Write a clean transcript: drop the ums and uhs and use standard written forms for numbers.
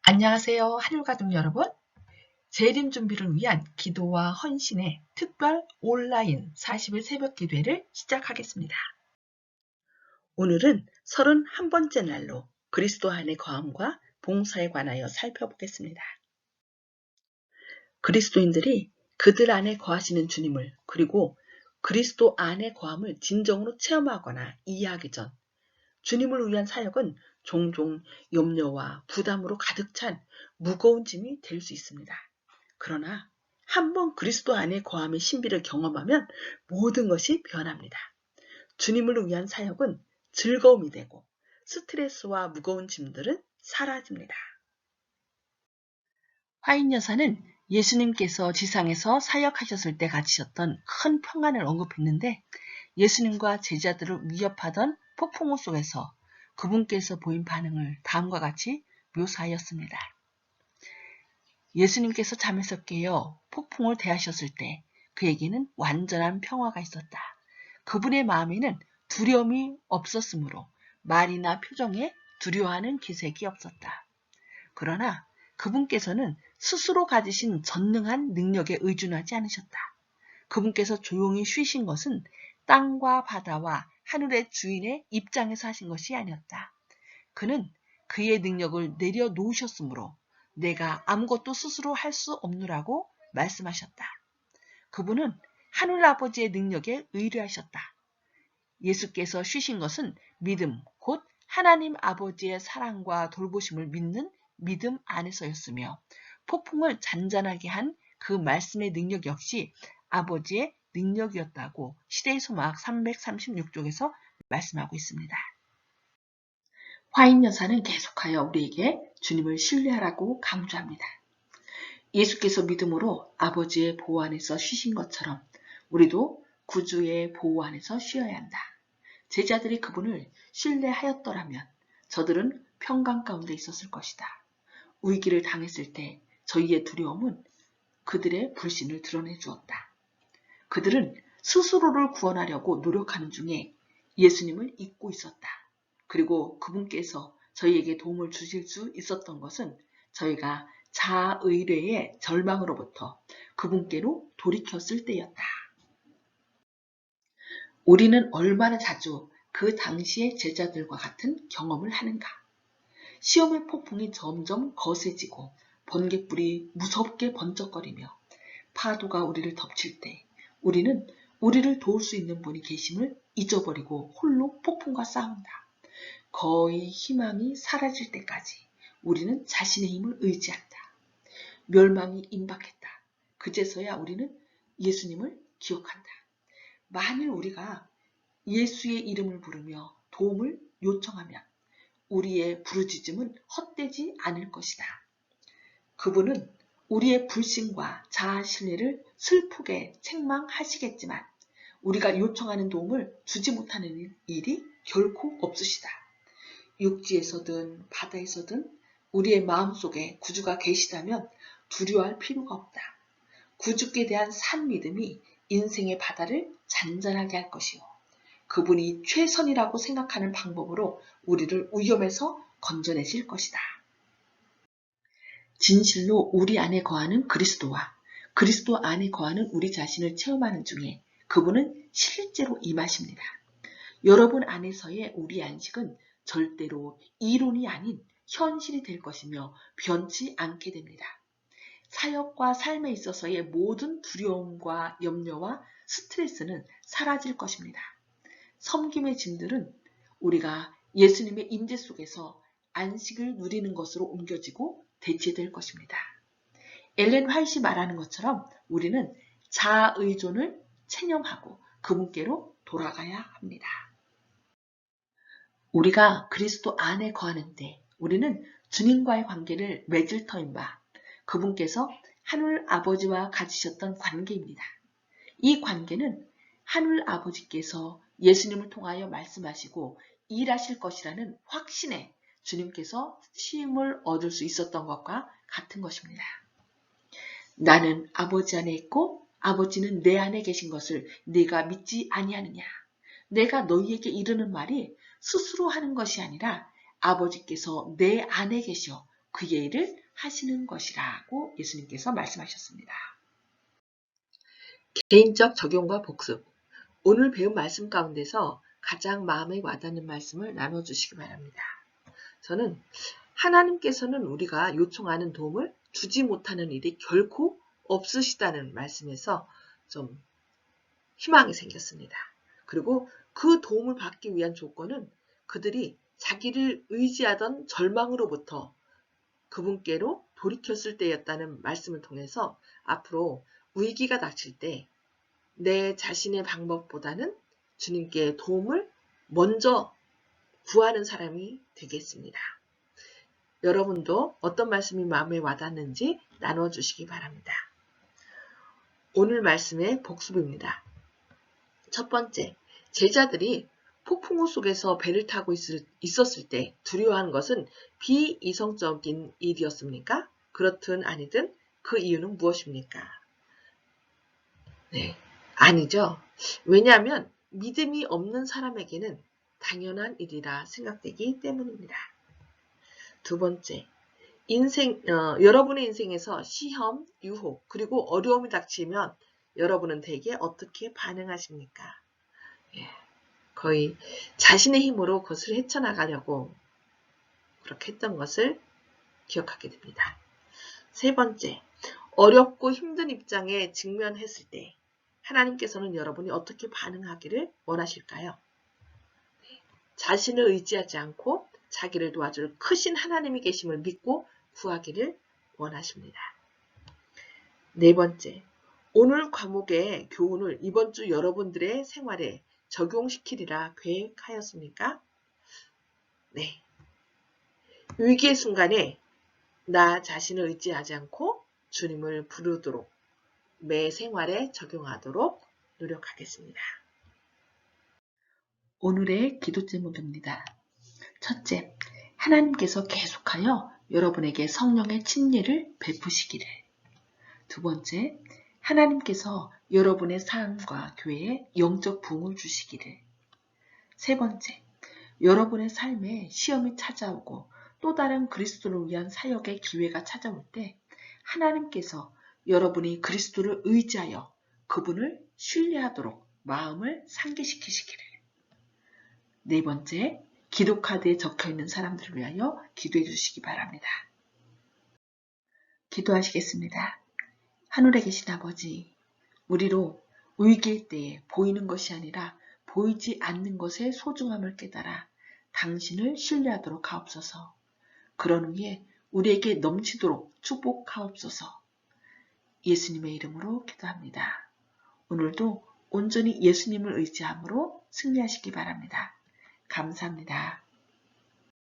안녕하세요. 한율가족 여러분. 재림 준비를 위한 기도와 헌신의 특별 온라인 40일 새벽 기도회를 시작하겠습니다. 오늘은 31번째 날로 그리스도 안의 거함과 봉사에 관하여 살펴보겠습니다. 그리스도인들이 그들 안에 거하시는 주님을 그리고 그리스도 안의 거함을 진정으로 체험하거나 이해하기 전 주님을 위한 사역은 종종 염려와 부담으로 가득 찬 무거운 짐이 될 수 있습니다. 그러나 한번 그리스도 안에 거함의 신비를 경험하면 모든 것이 변합니다. 주님을 위한 사역은 즐거움이 되고 스트레스와 무거운 짐들은 사라집니다. 화인 여사는 예수님께서 지상에서 사역하셨을 때 가지셨던 큰 평안을 언급했는데 예수님과 제자들을 위협하던 폭풍우 속에서 그분께서 보인 반응을 다음과 같이 묘사하였습니다. 예수님께서 잠에서 깨어 폭풍을 대하셨을 때 그에게는 완전한 평화가 있었다. 그분의 마음에는 두려움이 없었으므로 말이나 표정에 두려워하는 기색이 없었다. 그러나 그분께서는 스스로 가지신 전능한 능력에 의존하지 않으셨다. 그분께서 조용히 쉬신 것은 땅과 바다와 하늘의 주인의 입장에서 하신 것이 아니었다. 그는 그의 능력을 내려놓으셨으므로 내가 아무것도 스스로 할 수 없노라고 말씀하셨다. 그분은 하늘 아버지의 능력에 의뢰하셨다. 예수께서 쉬신 것은 믿음, 곧 하나님 아버지의 사랑과 돌보심을 믿는 믿음 안에서였으며 폭풍을 잔잔하게 한 그 말씀의 능력 역시 아버지의 능력이었다고 시대의 소막 336쪽에서 말씀하고 있습니다. 화인 여사는 계속하여 우리에게 주님을 신뢰하라고 강조합니다. 예수께서 믿음으로 아버지의 보호 안에서 쉬신 것처럼 우리도 구주의 보호 안에서 쉬어야 한다. 제자들이 그분을 신뢰하였더라면 저들은 평강 가운데 있었을 것이다. 위기를 당했을 때 저희의 두려움은 그들의 불신을 드러내 주었다. 그들은 스스로를 구원하려고 노력하는 중에 예수님을 잊고 있었다. 그리고 그분께서 저희에게 도움을 주실 수 있었던 것은 저희가 자의뢰의 절망으로부터 그분께로 돌이켰을 때였다. 우리는 얼마나 자주 그 당시의 제자들과 같은 경험을 하는가? 시험의 폭풍이 점점 거세지고 번갯불이 무섭게 번쩍거리며 파도가 우리를 덮칠 때 우리는 우리를 도울 수 있는 분이 계심을 잊어버리고 홀로 폭풍과 싸운다. 거의 희망이 사라질 때까지 우리는 자신의 힘을 의지한다. 멸망이 임박했다. 그제서야 우리는 예수님을 기억한다. 만일 우리가 예수의 이름을 부르며 도움을 요청하면 우리의 부르짖음은 헛되지 않을 것이다. 그분은 우리의 불신과 자아신뢰를 슬프게 책망하시겠지만 우리가 요청하는 도움을 주지 못하는 일이 결코 없으시다. 육지에서든 바다에서든 우리의 마음속에 구주가 계시다면 두려워할 필요가 없다. 구주께 대한 산 믿음이 인생의 바다를 잔잔하게 할 것이요. 그분이 최선이라고 생각하는 방법으로 우리를 위험에서 건져내실 것이다. 진실로 우리 안에 거하는 그리스도와 그리스도 안에 거하는 우리 자신을 체험하는 중에 그분은 실제로 임하십니다. 여러분 안에서의 우리 안식은 절대로 이론이 아닌 현실이 될 것이며 변치 않게 됩니다. 사역과 삶에 있어서의 모든 두려움과 염려와 스트레스는 사라질 것입니다. 섬김의 짐들은 우리가 예수님의 임재 속에서 안식을 누리는 것으로 옮겨지고 대체될 것입니다. 엘렌 화이트가 말하는 것처럼 우리는 자의존을 체념하고 그분께로 돌아가야 합니다. 우리가 그리스도 안에 거하는데 우리는 주님과의 관계를 맺을 터인 바 그분께서 하늘 아버지와 가지셨던 관계입니다. 이 관계는 하늘 아버지께서 예수님을 통하여 말씀하시고 일하실 것이라는 확신에 주님께서 쉼을 얻을 수 있었던 것과 같은 것입니다. 나는 아버지 안에 있고 아버지는 내 안에 계신 것을 네가 믿지 아니하느냐. 내가 너희에게 이르는 말이 스스로 하는 것이 아니라 아버지께서 내 안에 계셔 그의 일을 하시는 것이라고 예수님께서 말씀하셨습니다. 개인적 적용과 복습. 오늘 배운 말씀 가운데서 가장 마음에 와닿는 말씀을 나눠주시기 바랍니다. 저는 하나님께서는 우리가 요청하는 도움을 주지 못하는 일이 결코 없으시다는 말씀에서 좀 희망이 생겼습니다. 그리고 그 도움을 받기 위한 조건은 그들이 자기를 의지하던 절망으로부터 그분께로 돌이켰을 때였다는 말씀을 통해서 앞으로 위기가 닥칠 때 내 자신의 방법보다는 주님께 도움을 먼저 구하는 사람이 되겠습니다. 여러분도 어떤 말씀이 마음에 와닿는지 나눠주시기 바랍니다. 오늘 말씀의 복습입니다. 첫 번째, 제자들이 폭풍우 속에서 배를 타고 있었을 때 두려워하는 것은 비이성적인 일이었습니까? 그렇든 아니든 그 이유는 무엇입니까? 네, 아니죠. 왜냐하면 믿음이 없는 사람에게는 당연한 일이라 생각되기 때문입니다. 두 번째, 여러분의 인생에서 시험, 유혹, 그리고 어려움이 닥치면 여러분은 대개 어떻게 반응하십니까? 거의 자신의 힘으로 그것을 헤쳐나가려고 그렇게 했던 것을 기억하게 됩니다. 세 번째, 어렵고 힘든 입장에 직면했을 때 하나님께서는 여러분이 어떻게 반응하기를 원하실까요? 자신을 의지하지 않고 자기를 도와줄 크신 하나님이 계심을 믿고 구하기를 원하십니다. 네 번째, 오늘 과목의 교훈을 이번 주 여러분들의 생활에 적용시키리라 계획하였습니까? 네. 위기의 순간에 나 자신을 의지하지 않고 주님을 부르도록 매 생활에 적용하도록 노력하겠습니다. 오늘의 기도 제목입니다. 첫째, 하나님께서 계속하여 여러분에게 성령의 침례를 베푸시기를. 두 번째, 하나님께서 여러분의 삶과 교회에 영적 부흥을 주시기를. 세 번째, 여러분의 삶에 시험이 찾아오고 또 다른 그리스도를 위한 사역의 기회가 찾아올 때 하나님께서 여러분이 그리스도를 의지하여 그분을 신뢰하도록 마음을 상기시키시기를. 네 번째, 기도카드에 적혀있는 사람들을 위하여 기도해 주시기 바랍니다. 기도하시겠습니다. 하늘에 계신 아버지, 우리로 위기일 때에 보이는 것이 아니라 보이지 않는 것의 소중함을 깨달아 당신을 신뢰하도록 하옵소서. 그런 후에 우리에게 넘치도록 축복하옵소서. 예수님의 이름으로 기도합니다. 오늘도 온전히 예수님을 의지함으로 승리하시기 바랍니다. 감사합니다.